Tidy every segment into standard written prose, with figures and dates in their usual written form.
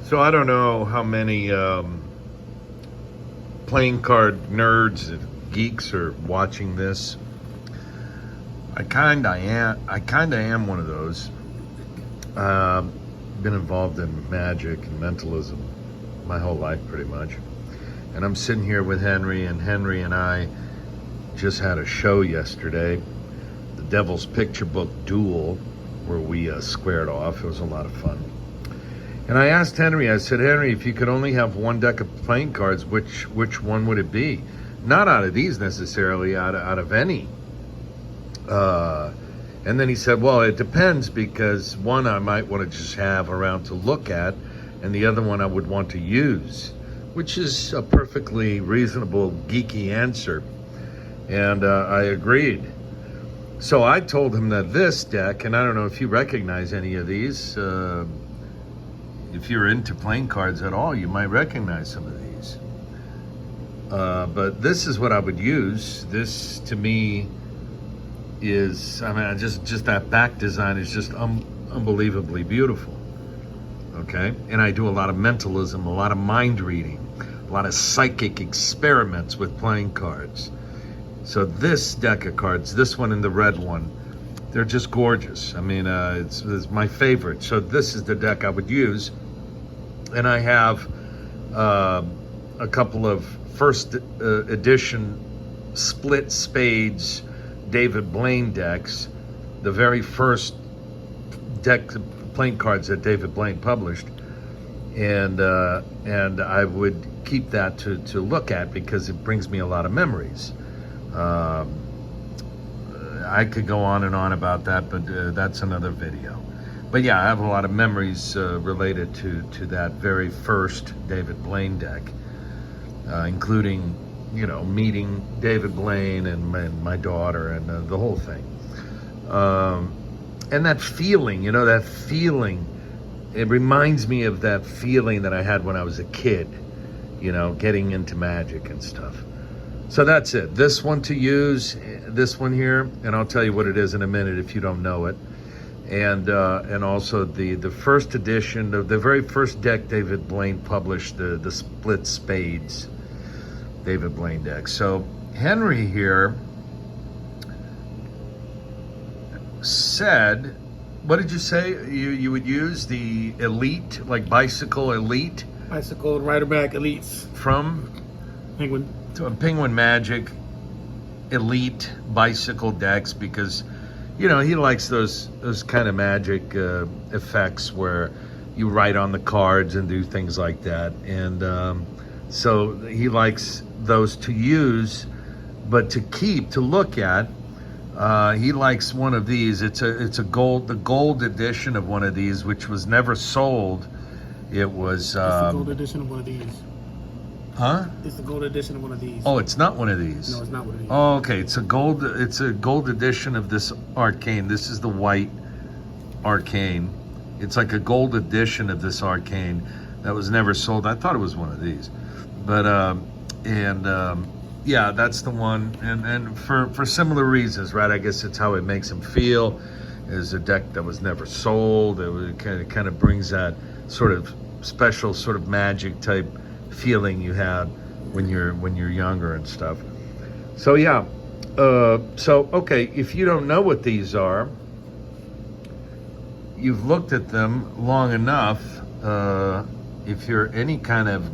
So I don't know how many playing card nerds and geeks are watching this. I kinda am one of those. Been involved in magic and mentalism my whole life, pretty much. And I'm sitting here with Henry, and Henry and I just had a show yesterday, the Devil's Picture Book Duel, where we squared off. It was a lot of fun. And I asked Henry, I said, Henry, if you could only have one deck of playing cards, which one would it be? Not out of these necessarily, out of any. And then he said, well, it depends, because one I might want to just have around to look at, and the other one I would want to use, which is a perfectly reasonable, geeky answer. And I agreed. So I told him that this deck, and I don't know if you recognize any of these, if you're into playing cards at all, you might recognize some of these. But this is what I would use. This, to me, is, I mean, just that back design is just unbelievably beautiful. Okay? And I do a lot of mentalism, a lot of mind reading, a lot of psychic experiments with playing cards. So this deck of cards, this one and the red one, they're just gorgeous. I mean, it's my favorite. So this is the deck I would use. And I have a couple of first edition split spades David Blaine decks, the very first deck playing cards that David Blaine published. And I would keep that to look at, because it brings me a lot of memories. I could go on and on about that, but that's another video. But yeah, I have a lot of memories related to that very first David Blaine deck, including, you know, meeting David Blaine and my daughter and the whole thing. And that feeling, you know, that feeling, it reminds me of that feeling that I had when I was a kid, you know, getting into magic and stuff. So that's it. This one to use, this one here, and I'll tell you what it is in a minute if you don't know it. And also the first edition of the very first deck David Blaine published, the split spades David Blaine deck. So Henry here said, what did you say? You would use the Elite, like Bicycle Elite? Bicycle Rider Back Elites. From? Penguin. Penguin Magic Elite Bicycle decks, because, you know, he likes those kind of magic effects where you write on the cards and do things like that. And so he likes those to use, but to keep, to look at. He likes one of these. It's the gold edition of one of these, which was never sold. It was it's the gold edition of one of these. Huh? It's the gold edition of one of these. Oh, it's not one of these. No, it's not one of these. Oh, okay. It's a gold edition of this Arcane. This is the white Arcane. It's like a gold edition of this Arcane that was never sold. I thought it was one of these, but yeah, that's the one. And for similar reasons, right? I guess it's how it makes him feel. Is a deck that was never sold. It kind of brings that sort of special sort of magic type feeling you had when you're younger and stuff. So yeah, so okay, if you don't know what these are, you've looked at them long enough. If you're any kind of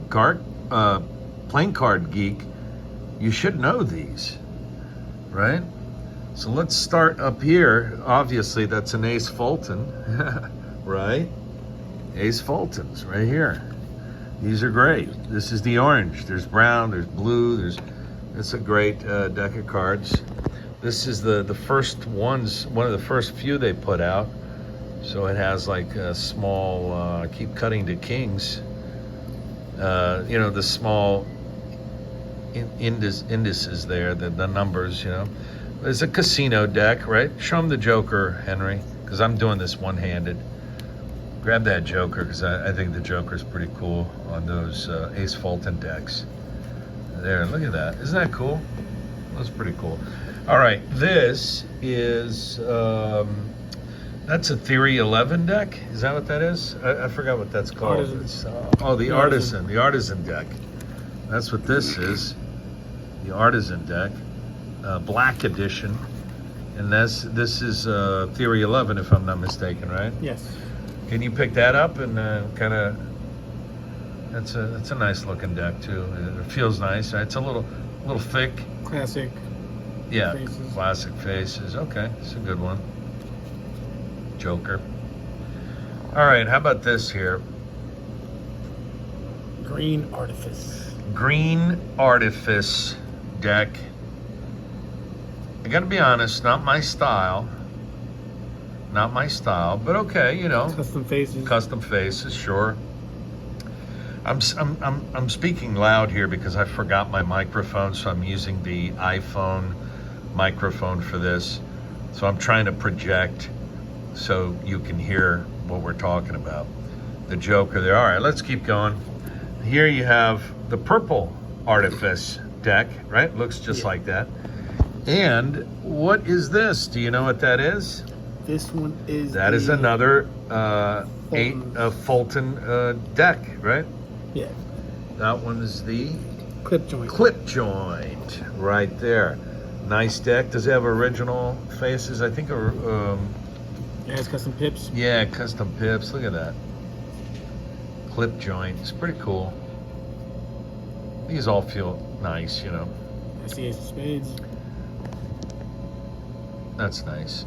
playing card geek, you should know these, right? So let's start up here. Obviously that's an Ace Fulton, right? Ace Fultons right here. These are great. This is the orange. There's brown, there's blue, it's a great deck of cards. This is the first ones, one of the first few they put out. So it has like a small, keep cutting to kings. You know, the small indices there, the numbers, you know. It's a casino deck, right? Show them the Joker, Henry, because I'm doing this one-handed. Grab that Joker, because I think the Joker's pretty cool on those Ace Fulton decks. There, look at that. Isn't that cool? That's pretty cool. All right, this is That's a Theory 11 deck? Is that what that is? I forgot what that's called. Artisan. It's, the Artisan. The Artisan deck. That's what this is. The Artisan deck. Black edition. And this is Theory 11, if I'm not mistaken, right? Yes. Can you pick that up and kind of... That's a nice looking deck, too. It feels nice. It's a little thick. Classic. Yeah, Faces. classic faces. Okay, it's a good one. Joker. All right, how about this here? Green Artifice. Green Artifice deck. I gotta be honest, not my style. Not my style, but okay, you know. Custom faces. Custom faces, sure. I'm speaking loud here because I forgot my microphone, so I'm using the iPhone microphone for this. So I'm trying to project so you can hear what we're talking about. The Joker there. All right, let's keep going. Here you have the purple Artifice deck, right? Looks just like that. And what is this? Do you know what that is? This one is That is another Fulton. Fulton deck, right? Yeah. That one is the Clip joint. clip joint right there. Nice deck. Does it have original faces? I think, Yeah, it's custom pips. yeah, custom pips. Look at that. Clip joint. It's pretty cool. These all feel nice, you know. That's the Ace of Spades. That's nice.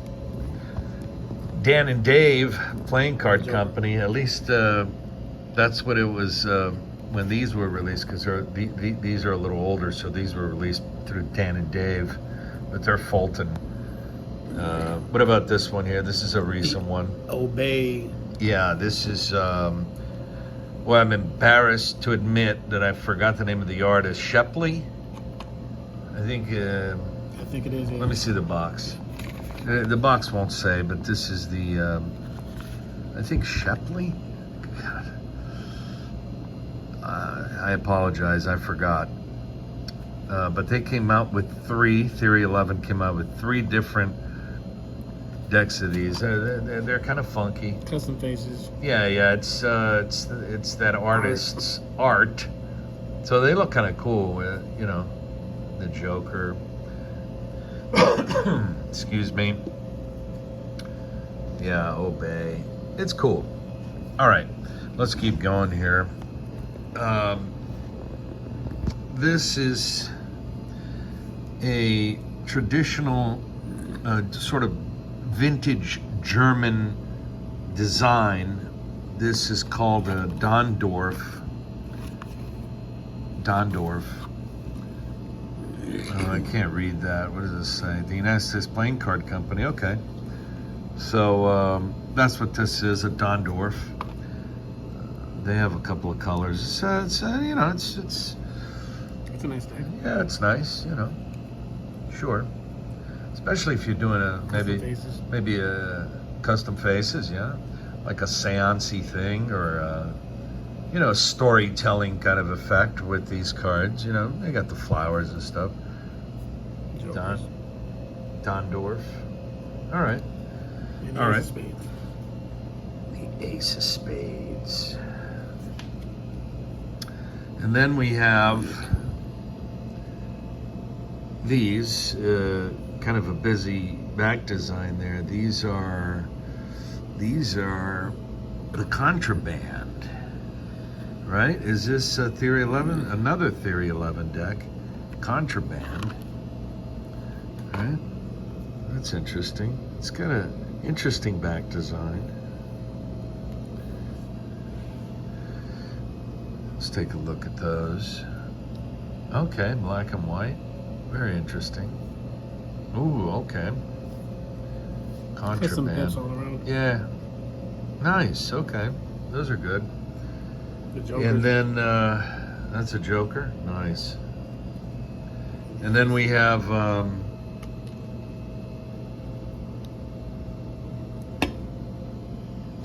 Dan and Dave Playing Card Company, at least that's what it was when these were released, because these are a little older, so these were released through Dan and Dave, but they're Fulton. What about this one here? This is a recent one. Obey. Yeah, this is, well, I'm embarrassed to admit that I forgot the name of the artist. Shepley? I think it is. let me see the box. The box won't say, but this is the, I think Shepley? God. I apologize, I forgot. But they came out with Theory 11 came out with 3 different decks of these. They're kind of funky. Custom faces. Yeah, it's that artist's art. So they look kind of cool, you know, the Joker. Excuse me. Yeah, Obey. It's cool. All right, let's keep going here. This is a traditional sort of vintage German design. This is called a Dondorf. I can't read that. What does this say? The United States Playing Card Company. Okay. So that's what this is, a Dondorf. They have a couple of colors. It's you know, it's It's a nice deck. yeah, it's nice, you know. Sure. Especially if you're doing maybe a custom faces, yeah. Like a seance-y thing, or you know, a storytelling kind of effect with these cards. You know, they got the flowers and stuff. Dondorf. All right. And All Ace right. of Spades. The Ace of Spades. And then we have these, kind of a busy back design there. These are the Contraband, right? Is this Theory 11? Another Theory 11 deck. Contraband. Right? That's interesting. It's got an interesting back design. Let's take a look at those. Okay, black and white. Very interesting. Ooh, okay. Custom pips Contraband. all around. Yeah. Nice. Okay. Those are good. The Joker. And then that's a Joker. Nice. And then we have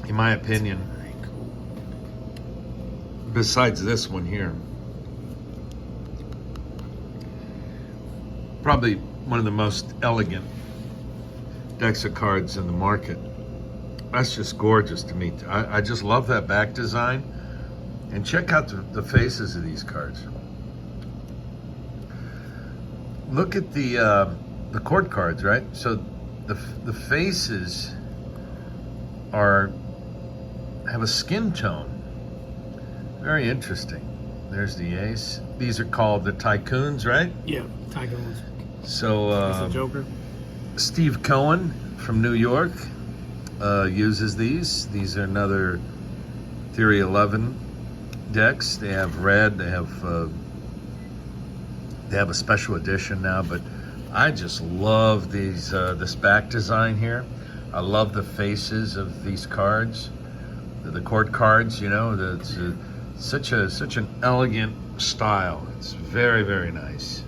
in my opinion, besides this one here, probably one of the most elegant decks of cards in the market. That's just gorgeous to me. I just love that back design. And check out the faces of these cards. Look at the court cards, right? So the faces have a skin tone. Very interesting. There's the ace. These are called the Tycoons, right? Yeah, Tycoon. So That's the Joker. Steve Cohen from New York uses these. These are another Theory 11 decks. They have red. They have a special edition now, but I just love these this back design here. I love the faces of these cards, the court cards. You know, that's such an elegant style. It's very, very nice.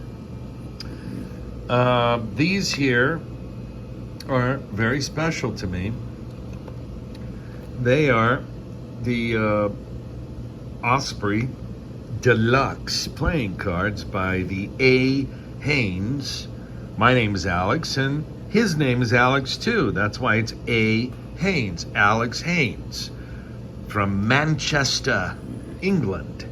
These here are very special to me. They are the Osprey Deluxe playing cards by the A. Haines. My name is Alex, and his name is Alex too. That's why it's A. Haines, Alex Haines, from Manchester, England.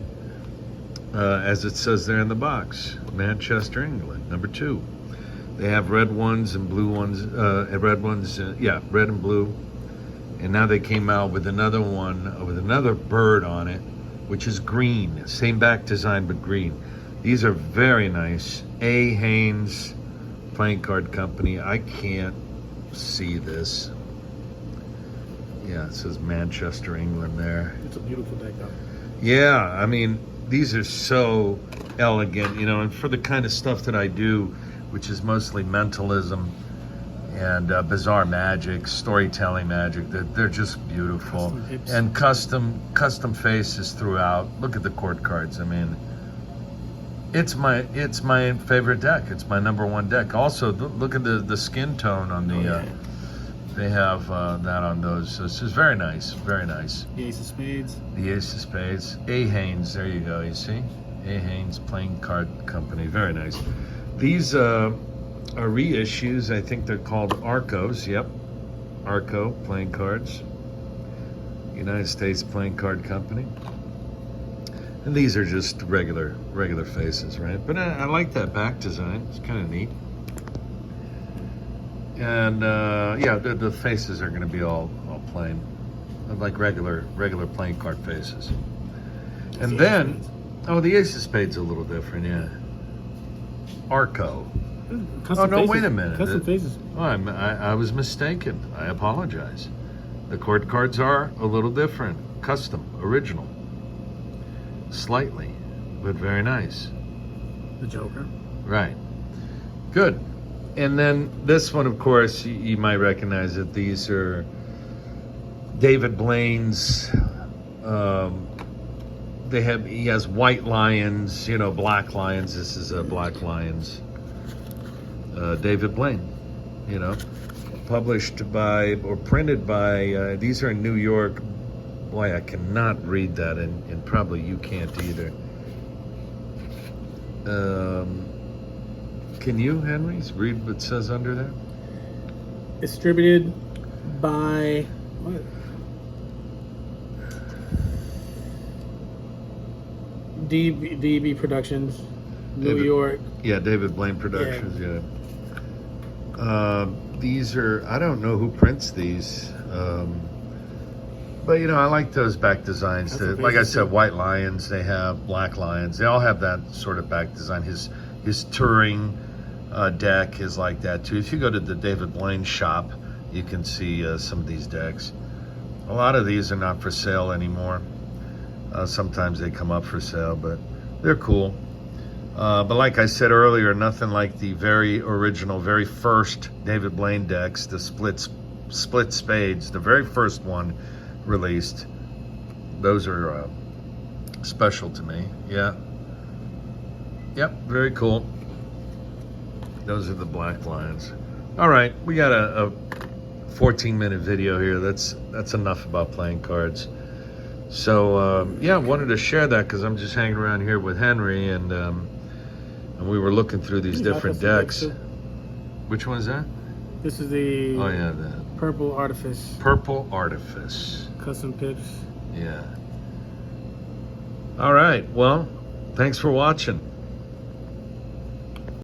As it says there in the box, Manchester, England, number 2. They have red ones and blue ones, red ones, red and blue. And now they came out with another one with another bird on it, which is green. Same back design, but green. These are very nice. A. Haines Playing Card Company. I can't see this. Yeah, it says Manchester, England there. It's a beautiful deck, though. Yeah, I mean, these are so elegant, you know, and for the kind of stuff that I do, which is mostly mentalism and bizarre magic, storytelling magic, they're just beautiful. And custom faces throughout. Look at the court cards. I mean, it's my favorite deck. It's my number 1 deck. Also, look at the skin tone on the. They have that on those. So this is very nice. Very nice. The Ace of Spades. The Ace of Spades. A. Haines. There you go. You see, A. Haines Playing Card Company. Very nice. These are reissues. I think they're called Arcos. Yep, Arrco playing cards. United States Playing Card Company. And these are just regular faces, right? But I like that back design. It's kind of neat. And yeah, the faces are going to be all plain, like regular playing card faces. And then, the Ace of Spades a little different, yeah. Arrco. Custom no, faces. wait a minute. Custom faces. Oh, I was mistaken. I apologize. The court cards are a little different. Custom, original. Slightly, but very nice. The Joker. Right. Good. And then this one, of course, you might recognize it. These are David Blaine's. He has white lions, you know, black lions. This is Black Lions. David Blaine, you know, published by or printed by. These are in New York. Boy, I cannot read that, and probably you can't either. Can you, Henry, read what it says under there? Distributed by what? DB Productions, New York. Yeah, David Blaine Productions. Yeah. These are, I don't know who prints these, but you know, I like those back designs. Like I said, white lions. They have black lions. They all have that sort of back design. His touring deck is like that too. If you go to the David Blaine shop, you can see some of these decks. A lot of these are not for sale anymore. Sometimes they come up for sale, but they're cool. But like I said earlier, nothing like the very original, very first David Blaine decks, the split spades, the very first one released. Those are special to me. Yeah. Yep, very cool. Those are the Black Lions. All right, we got a 14-minute video here. That's enough about playing cards. So yeah, I wanted to share that because I'm just hanging around here with Henry, and we were looking through these different decks. Which one is that? This is the. Oh yeah, the Purple Artifice. Purple Artifice. Custom pips. Yeah. All right. Well, thanks for watching.